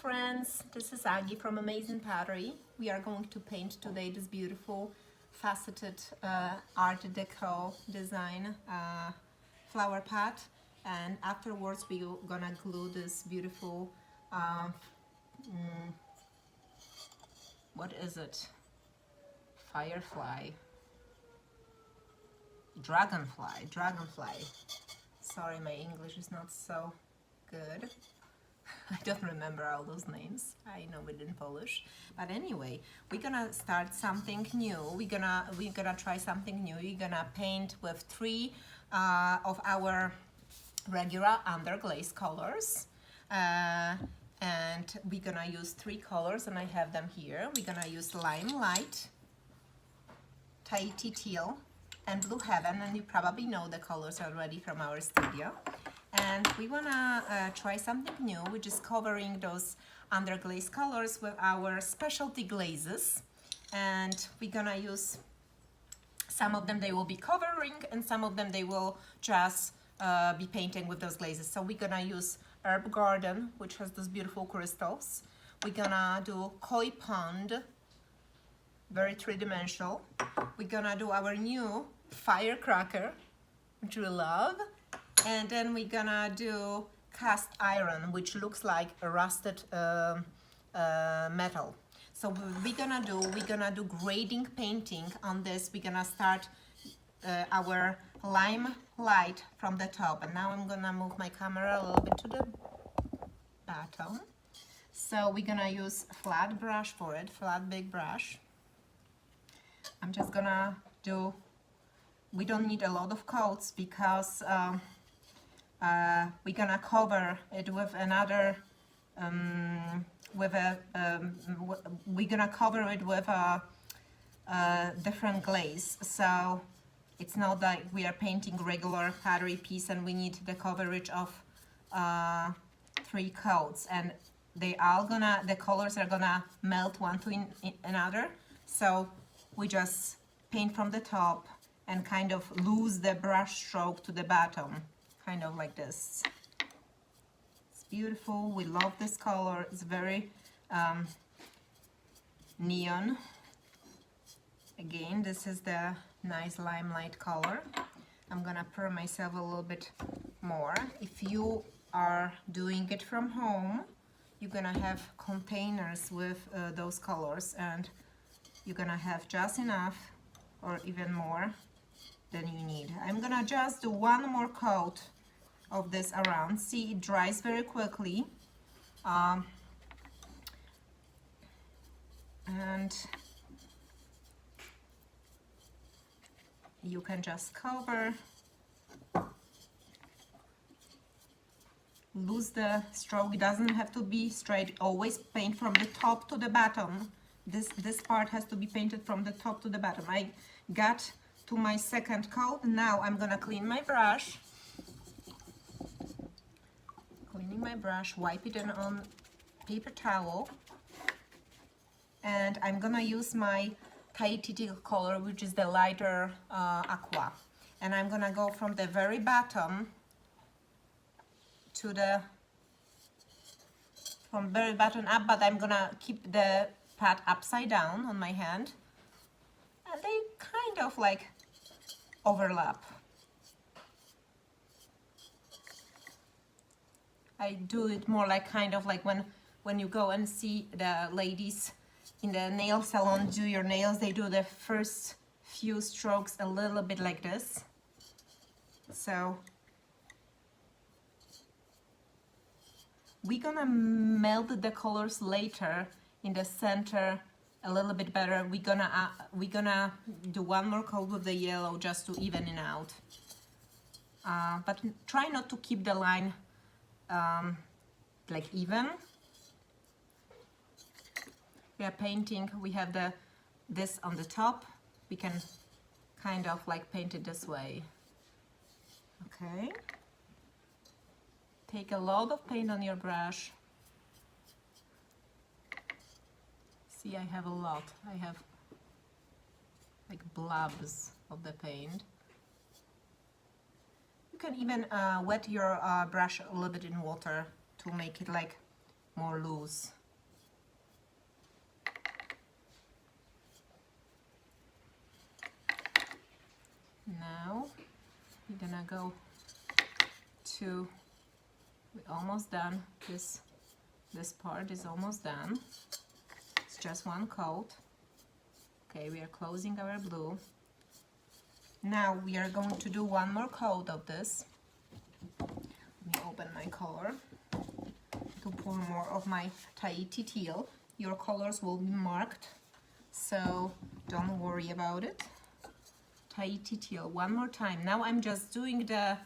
friends, this is Aggie from Amazing Pottery. We are going to paint today this beautiful faceted Art Deco design flower pot, and afterwards we're gonna glue this beautiful what is it? Firefly. Dragonfly. Sorry, my English is not so good. I don't remember all those names. I know it in Polish, but anyway, we're gonna start something new. We're gonna try something new. We're gonna paint with three of our regular underglaze colors, and we're gonna use three colors, and I have them here. We're gonna use Lime Light, Tahiti Teal, and Blue Heaven, and you probably know the colors already from our studio. And we wanna try something new, which is covering those underglaze colors with our specialty glazes. And we're gonna use some of them, they will be covering, and some of them they will just be painting with those glazes. So we're gonna use Herb Garden, which has those beautiful crystals. We're gonna do Koi Pond, very three-dimensional. We're gonna do our new Firecracker, which we love. And then we're gonna do Cast Iron, which looks like a rusted metal. So we're gonna do grading painting on this. We're gonna start our Lime Light from the top. And now I'm gonna move my camera a little bit to the bottom. So we're gonna use flat brush for it, flat big brush. I'm just gonna do, we don't need a lot of coats because we're gonna cover it with another, we're gonna cover it with a different glaze. So it's not like we are painting regular pottery piece and we need the coverage of three coats, and they all the colors are gonna melt one to another. So we just paint from the top and kind of lose the brush stroke to the bottom, kind of like this. It's beautiful. We love this color. It's very neon. Again, this is the nice limelight color. I'm gonna pour myself a little bit more. If you are doing it from home, you're gonna have containers with those colors, and you're gonna have just enough or even more than you need. I'm gonna just do one more coat of this around. See, it dries very quickly. And you can just cover, lose the stroke. It doesn't have to be straight. Always paint from the top to the bottom. This part has to be painted from the top to the bottom. I got to my second coat. Now I'm gonna clean my brush. Cleaning my brush, wipe it in on paper towel. And I'm gonna use my Tahiti Teal color, which is the lighter aqua. And I'm gonna go from the very bottom to from very bottom up, but I'm gonna keep the pat upside down on my hand. And they kind of like overlap. I do it more like kind of like when you go and see the ladies in the nail salon do your nails, they do the first few strokes a little bit like this. So we're gonna melt the colors later in the center a little bit better. We're gonna do one more coat with the yellow just to even it out. But try not to keep the line like even. We are painting, we have this on the top. We can kind of like paint it this way. Okay. Take a lot of paint on your brush. See, I have a lot. I have like blobs of the paint. You can even wet your brush a little bit in water to make it like more loose. Now we're gonna go to, we're almost done. This part is almost done. It's just one coat. Okay, we are closing our blue. Now we are going to do one more coat of this. Let me open my color to pour more of my Tahiti teal. Your colors will be marked, so don't worry about it. Tahiti teal, one more time. Now I'm just doing the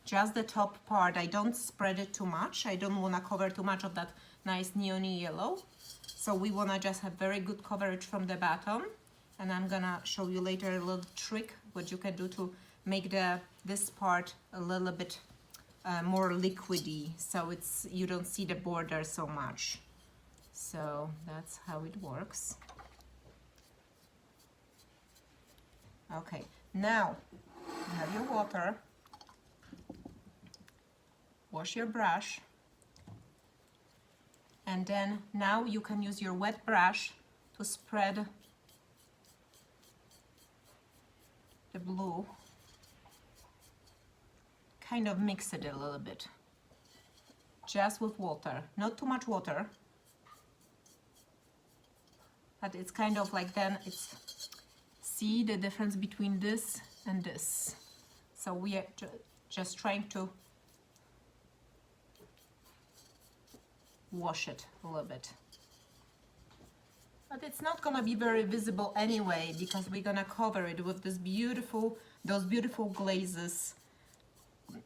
just the top part. I don't spread it too much. I don't want to cover too much of that nice neony yellow. So we want to just have very good coverage from the bottom. And I'm gonna show you later a little trick what you can do to make this part a little bit more liquidy, so you don't see the border so much. So that's how it works. Okay, now you have your water. Wash your brush, and then now you can use your wet brush to spread the blue. Kind of mix it a little bit, just with water, not too much water, but it's kind of like, then it's, see the difference between this and this. So we are just trying to wash it a little bit, but it's not gonna be very visible anyway, because we're gonna cover it with those beautiful glazes.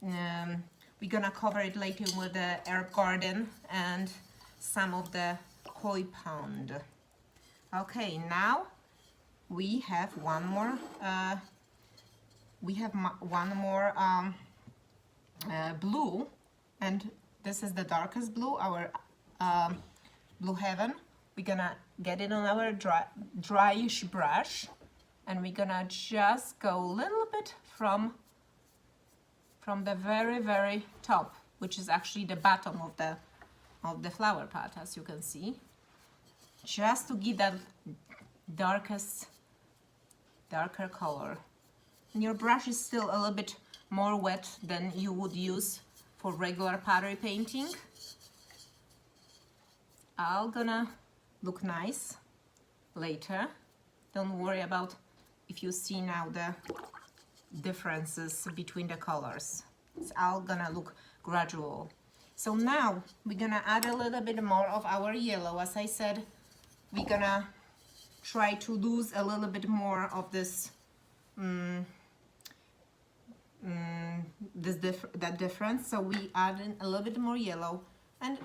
We're gonna cover it later with the herb garden and some of the koi pond. Okay, now we have one more blue, and this is the darkest blue, our Blue Heaven. We're gonna get it on our dryish brush, and we're gonna just go a little bit from the very, very top, which is actually the bottom of the flower pot, as you can see, just to give that darker color. And your brush is still a little bit more wet than you would use for regular pottery painting. I'm gonna look nice later. Don't worry about if you see now the differences between the colors. It's all gonna look gradual. So now we're gonna add a little bit more of our yellow. As I said, we're gonna try to lose a little bit more of this that difference. So we add in a little bit more yellow, and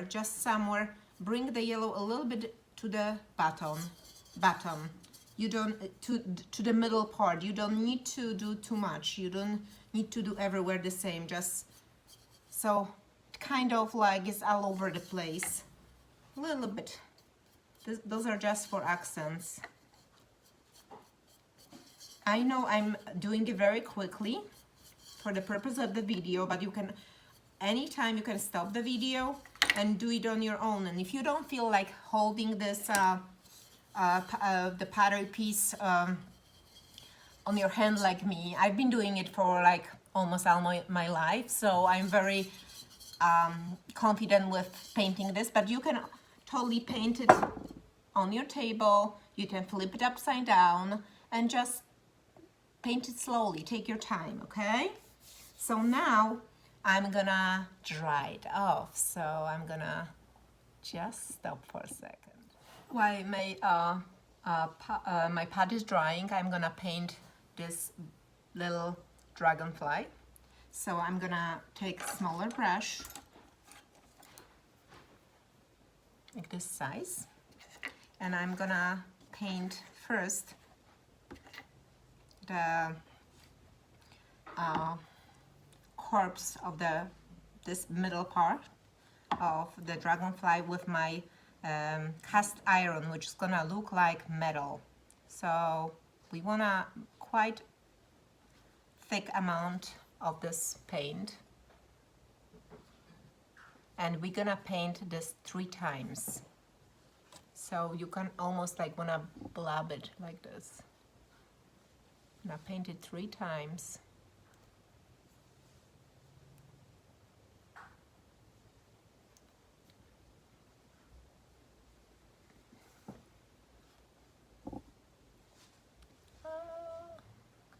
just somewhere bring the yellow a little bit to the bottom. You don't to the middle part. You don't need to do too much. You don't need to do everywhere the same. Just so kind of like it's all over the place. A little bit. Those are just for accents. I know I'm doing it very quickly for the purpose of the video, but you can, anytime you can stop the video and do it on your own. And if you don't feel like holding this the pottery piece on your hand like me, I've been doing it for like almost all my life, so I'm very confident with painting this. But you can totally paint it on your table. You can flip it upside down and just paint it slowly. Take your time, okay? So now I'm gonna dry it off. So I'm gonna just stop for a second. While my pot is drying, I'm gonna paint this little dragonfly. So I'm gonna take a smaller brush, like this size, and I'm gonna paint first the corpse of this middle part of the dragonfly with my cast iron, which is gonna look like metal. So we want a quite thick amount of this paint, and we're gonna paint this 3 times. So you can almost like wanna blab it like this. Now paint it 3 times.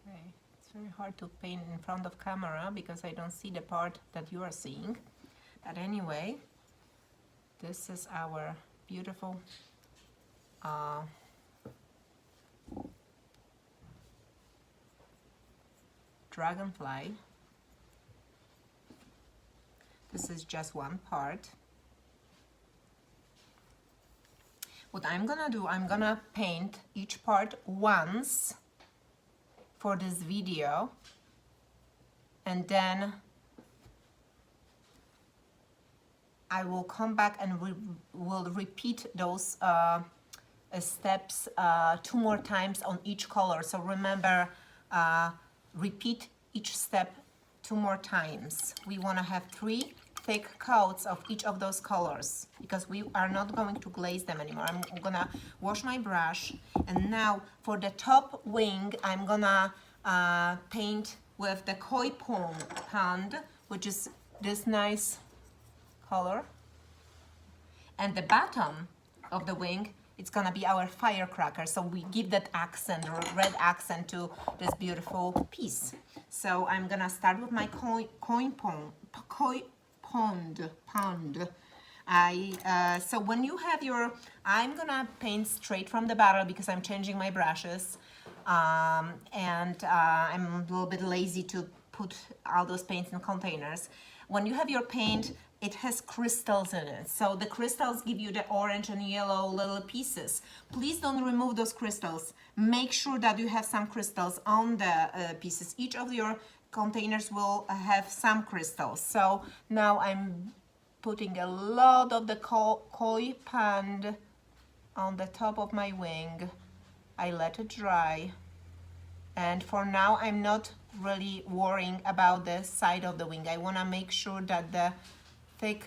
Okay, it's very hard to paint in front of camera because I don't see the part that you are seeing. But anyway, this is our beautiful dragonfly. This is just one part. What I'm gonna do, I'm gonna paint each part once for this video, and then I will come back and we will repeat those steps 2 more times on each color. So remember, repeat each step 2 more times. We want to have 3 thick coats of each of those colors because we are not going to glaze them anymore. I'm gonna wash my brush, and now for the top wing I'm gonna paint with the koi pond, which is this nice color, and the bottom of the wing, it's gonna be our firecracker, so we give that accent, red accent, to this beautiful piece. So I'm gonna start with my koi pond. So when you have your, I'm gonna paint straight from the bottle because I'm changing my brushes, and I'm a little bit lazy to put all those paints in containers. When you have your paint, it has crystals in it, so the crystals give you the orange and yellow little pieces. Please don't remove those crystals. Make sure that you have some crystals on the pieces. Each of your containers will have some crystals. So now I'm putting a lot of the koi pond on the top of my wing. I let it dry, and for now I'm not really worrying about the side of the wing. I want to make sure that the thick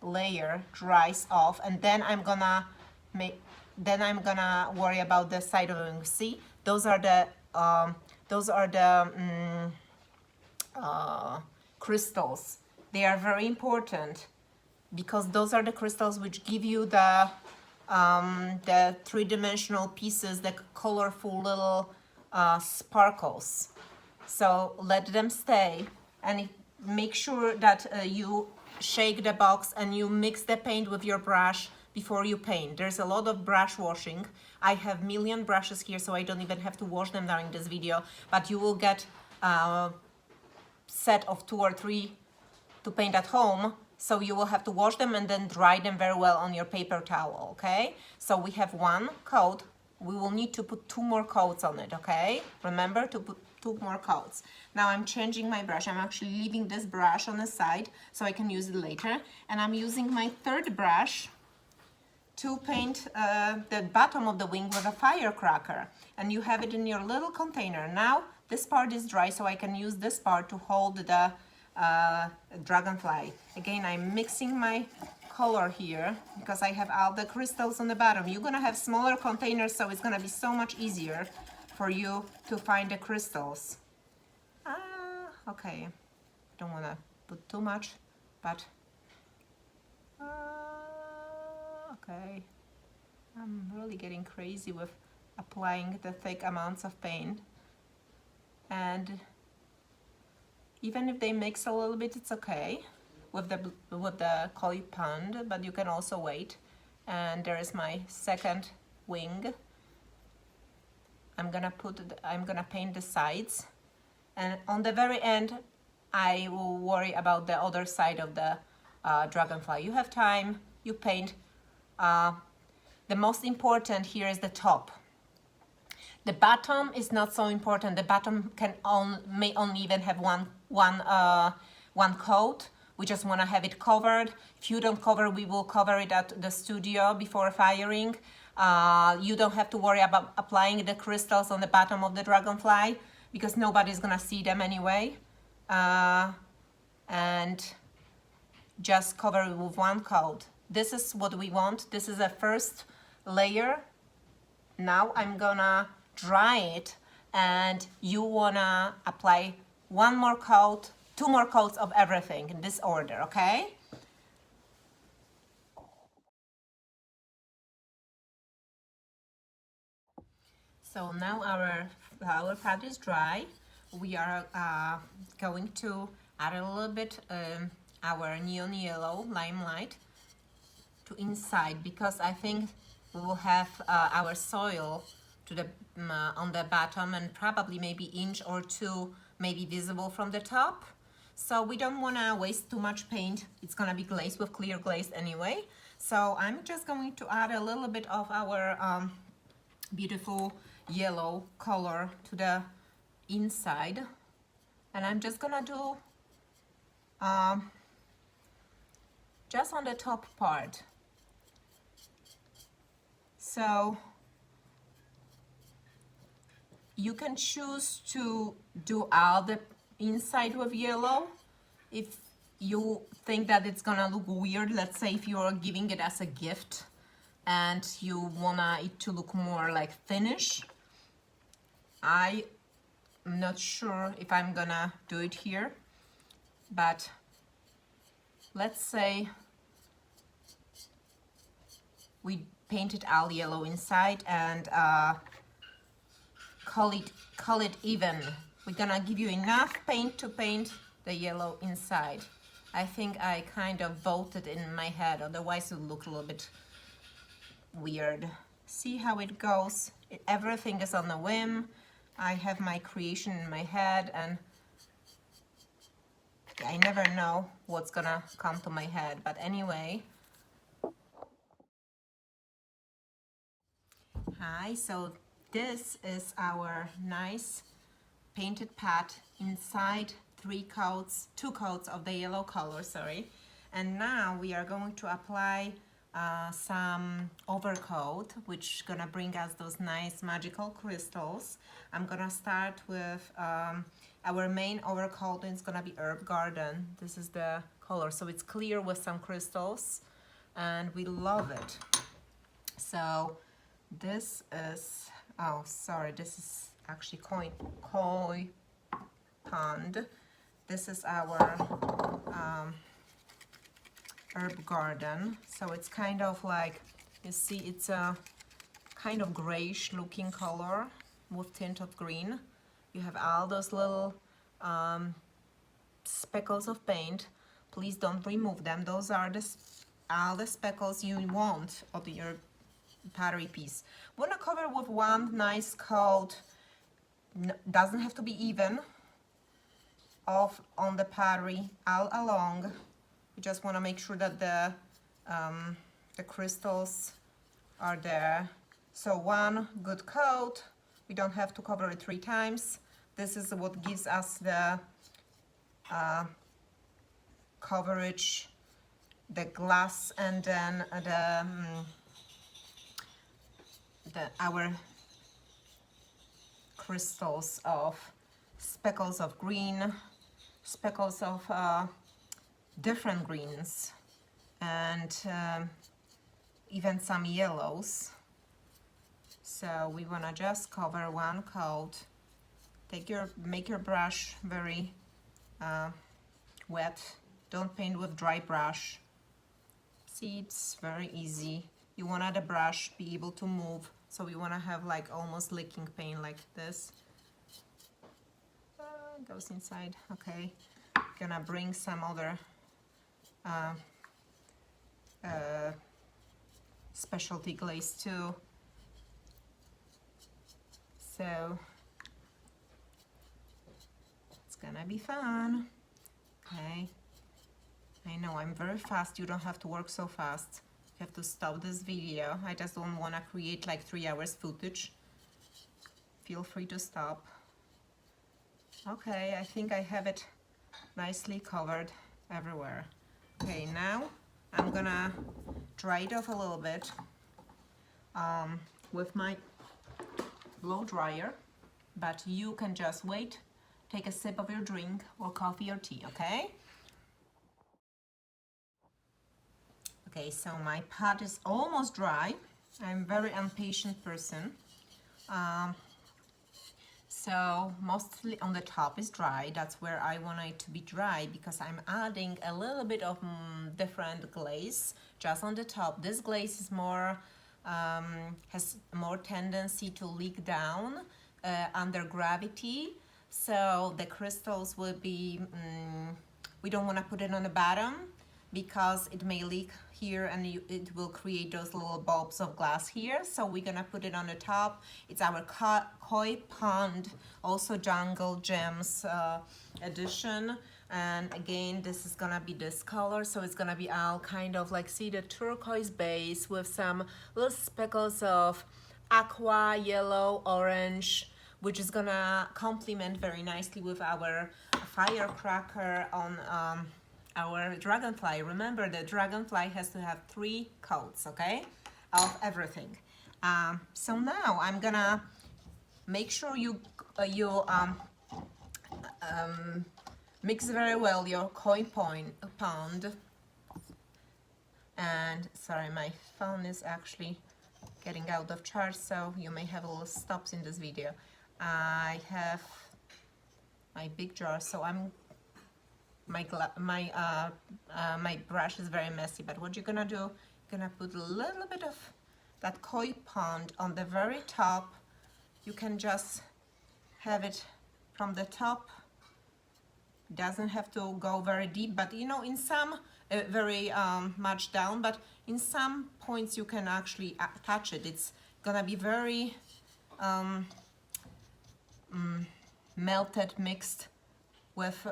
layer dries off, and then I'm gonna worry about the side of the wing. See, those are the crystals. They are very important because those are the crystals which give you the 3-dimensional pieces, the colorful little sparkles. So let them stay, and make sure that you shake the box and you mix the paint with your brush before you paint. There's a lot of brush washing. I have million brushes here, so I don't even have to wash them during this video, but you will get a set of 2 or 3 to paint at home, so you will have to wash them and then dry them very well on your paper towel, okay? So we have 1 coat. We will need to put 2 more coats on it, okay? Remember to put 2 more coats. Now I'm changing my brush. I'm actually leaving this brush on the side so I can use it later. And I'm using my 3rd brush to paint the bottom of the wing with a firecracker. And you have it in your little container. Now this part is dry, so I can use this part to hold the dragonfly. Again, I'm mixing my color here because I have all the crystals on the bottom. You're gonna have smaller containers, so it's gonna be so much easier for you to find the crystals. Okay, don't wanna put too much, but okay. I'm really getting crazy with applying the thick amounts of paint, and even if they mix a little bit, it's okay with the koi pond, but you can also wait. And there is my 2nd wing. I'm gonna paint the sides, and on the very end I will worry about the other side of the dragonfly. You have time, you paint. The most important here is the top. The bottom is not so important. The bottom may only even have one coat. We just want to have it covered. If you don't cover, we will cover it at the studio before firing. You don't have to worry about applying the crystals on the bottom of the dragonfly because nobody's gonna see them anyway. and just cover it with one coat. This is what we want. This is the first layer. Now I'm gonna dry it, and you wanna apply one more coat, two more coats of everything in this order, okay? So now our flower pad is dry. We are going to add a little bit our neon yellow limelight to inside, because I think we will have our soil to the on the bottom, and probably maybe inch or two maybe visible from the top. So we don't want to waste too much paint. It's gonna be glazed with clear glaze anyway. So I'm just going to add a little bit of our beautiful yellow color to the inside, and I'm just gonna do just on the top part. So you can choose to do all the inside with yellow if you think that it's gonna look weird. Let's say if you're giving it as a gift and you wanna it to look more like finish. I'm not sure if I'm gonna do it here, but let's say we painted all yellow inside and call it even. We're gonna give you enough paint to paint the yellow inside. I think I kind of voted in my head, otherwise it would look a little bit weird. See how it goes? Everything is on a whim. I have my creation in my head, and I never know what's gonna come to my head. But anyway, hi, so this is our nice painted pad inside two coats of the yellow color, sorry. And now we are going to apply some overcoat, which gonna bring us those nice magical crystals. I'm gonna start with our main overcoat, and it's gonna be Herb Garden. This is the color, so it's clear with some crystals, and we love it. So this is, oh sorry, this is actually koi pond. This is our Herb Garden. So it's kind of like, you see, it's a kind of grayish looking color with tint of green. You have all those little speckles of paint. Please don't remove them. Those are all the speckles you want of your pottery piece. Want to cover with one nice coat. Doesn't have to be even on the pottery all along. You just want to make sure that the crystals are there. So one good coat. We don't have to cover it 3 times. This is what gives us the coverage, the glass, and then our crystals of speckles of green, speckles of different greens, and even some yellows. So we want to just cover one coat. Make your brush very wet. Don't paint with dry brush. See, it's very easy. You want the brush be able to move, so we want to have like almost licking paint like this. Goes inside. Okay, gonna bring some other specialty glaze too. So it's gonna be fun. Okay, I know I'm very fast. You don't have to work so fast. You have to stop this video. I just don't want to create like 3 hours footage. Feel free to stop. Okay, I think I have it nicely covered everywhere. Okay, now I'm gonna dry it off a little bit with my blow dryer, but you can just wait, take a sip of your drink or coffee or tea, okay? Okay, so my pot is almost dry. I'm a very impatient person. So mostly on the top is dry. That's where I want it to be dry because I'm adding a little bit of different glaze just on the top. This glaze is more, has more tendency to leak down under gravity. So the crystals will be, we don't want to put it on the bottom because it may leak here and it will create those little bulbs of glass here. So we're gonna put it on the top. It's our koi pond, also jungle gems edition. And again, this is gonna be this color, so it's gonna be all kind of like, see the turquoise base with some little speckles of aqua, yellow, orange, which is gonna complement very nicely with our firecracker on our dragonfly. Remember, the dragonfly has to have 3 coats, okay, of everything. So now I'm gonna make sure you mix very well your koi pond. And sorry, my phone is actually getting out of charge, so you may have a little stops in this video. I have my big jar, so my brush is very messy, but what you're gonna do, you're gonna put a little bit of that koi pond on the very top. You can just have it from the top. Doesn't have to go very deep, but you know, in some very much down, but in some points you can actually touch it. It's gonna be very melted, mixed with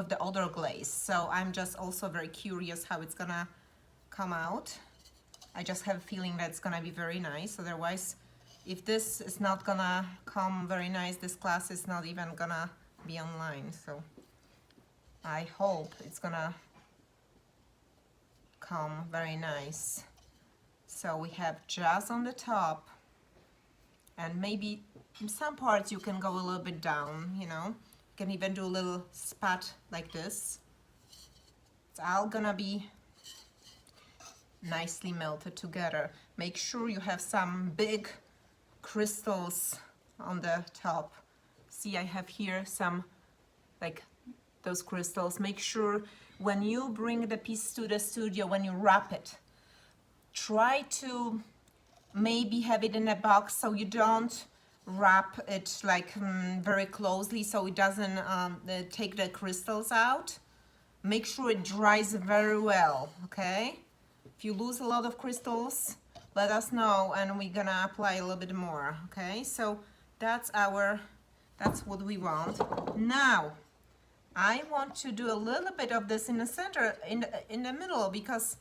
the other glaze. So I'm just also very curious how it's gonna come out. I just have a feeling that it's gonna be very nice. Otherwise, if this is not gonna come very nice, this class is not even gonna be online. So I hope it's gonna come very nice. So we have just on the top, and maybe in some parts you can go a little bit down, you know. You can even do a little spat like this. It's all gonna be nicely melted together. Make sure you have some big crystals on the top. See, I have here some like those crystals. Make sure when you bring the piece to the studio, when you wrap it, try to maybe have it in a box so you don't wrap it like very closely, so it doesn't take the crystals out. Make sure it dries very well, okay? If you lose a lot of crystals, let us know and we're gonna apply a little bit more, okay? So that's what we want. Now I want to do a little bit of this in the center, in the middle, because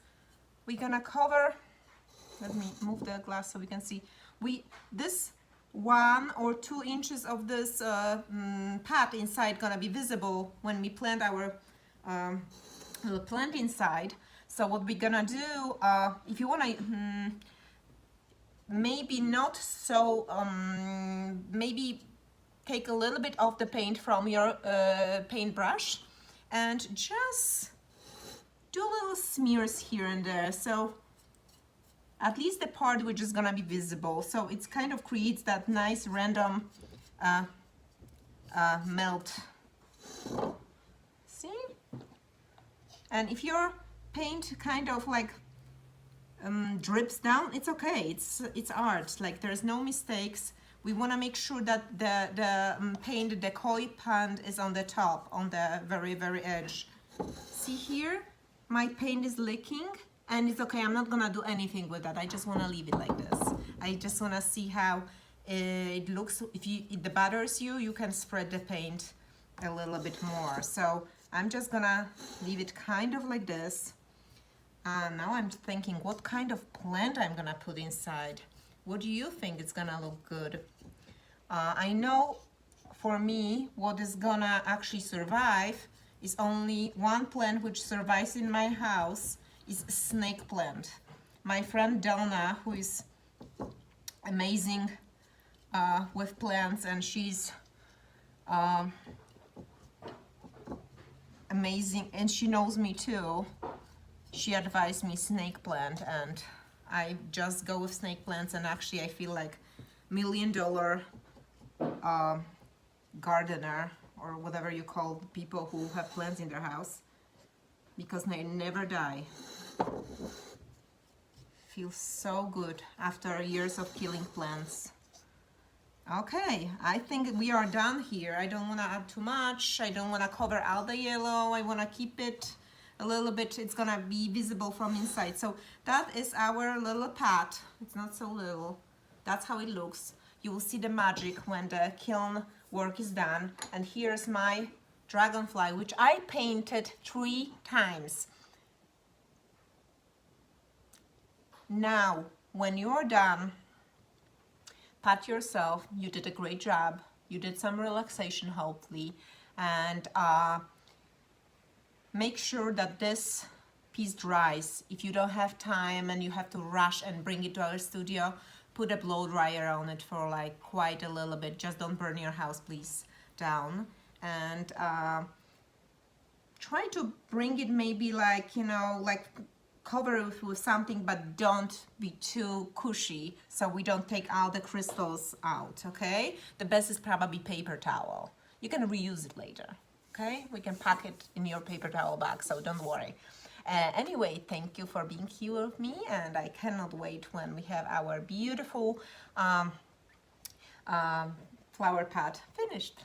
we're gonna cover. Let me move the glass so we can see. This 1 or 2 inches of this pad inside gonna be visible when we plant our little plant inside. So what we're gonna do, if you wanna, maybe not so, maybe take a little bit of the paint from your paintbrush and just do little smears here and there. So at least the part which is gonna be visible. So it's kind of creates that nice random melt. See? And if your paint kind of like drips down, it's okay. It's art. Like there's no mistakes. We want to make sure that the paint, the koi pond, is on the top, on the very, very edge. See here? My paint is leaking. And it's okay, I'm not gonna do anything with that. I just wanna leave it like this. I just wanna see how it looks. If it bothers you, you can spread the paint a little bit more. So I'm just gonna leave it kind of like this. Now I'm thinking what kind of plant I'm gonna put inside. What do you think is gonna look good? I know for me, what is gonna actually survive is only one plant which survives in my house. Is a snake plant. My friend Donna, who is amazing with plants, and she's amazing, and she knows me too. she advised me snake plant, and I just go with snake plants, and actually I feel like $1 million gardener, or whatever you call people who have plants in their house, because they never die. Feels so good after years of killing plants. Okay, I think we are done here. I don't want to add too much. I don't want to cover all the yellow. I want to keep it a little bit. It's gonna be visible from inside. So that is our little pot. It's not so little. That's how it looks. You will see the magic when the kiln work is done. And here's my dragonfly, which I painted 3 times. Now, when you're done, pat yourself. You did a great job. You did some relaxation, hopefully. And make sure that this piece dries. If you don't have time and you have to rush and bring it to our studio, put a blow dryer on it for like quite a little bit. Just don't burn your house, please, down. And try to bring it maybe like, you know, like cover it with something, but don't be too cushy so we don't take all the crystals out, okay? The best is probably paper towel. You can reuse it later, okay? We can pack it in your paper towel bag, so don't worry. Anyway, thank you for being here with me, and I cannot wait when we have our beautiful flower pot finished.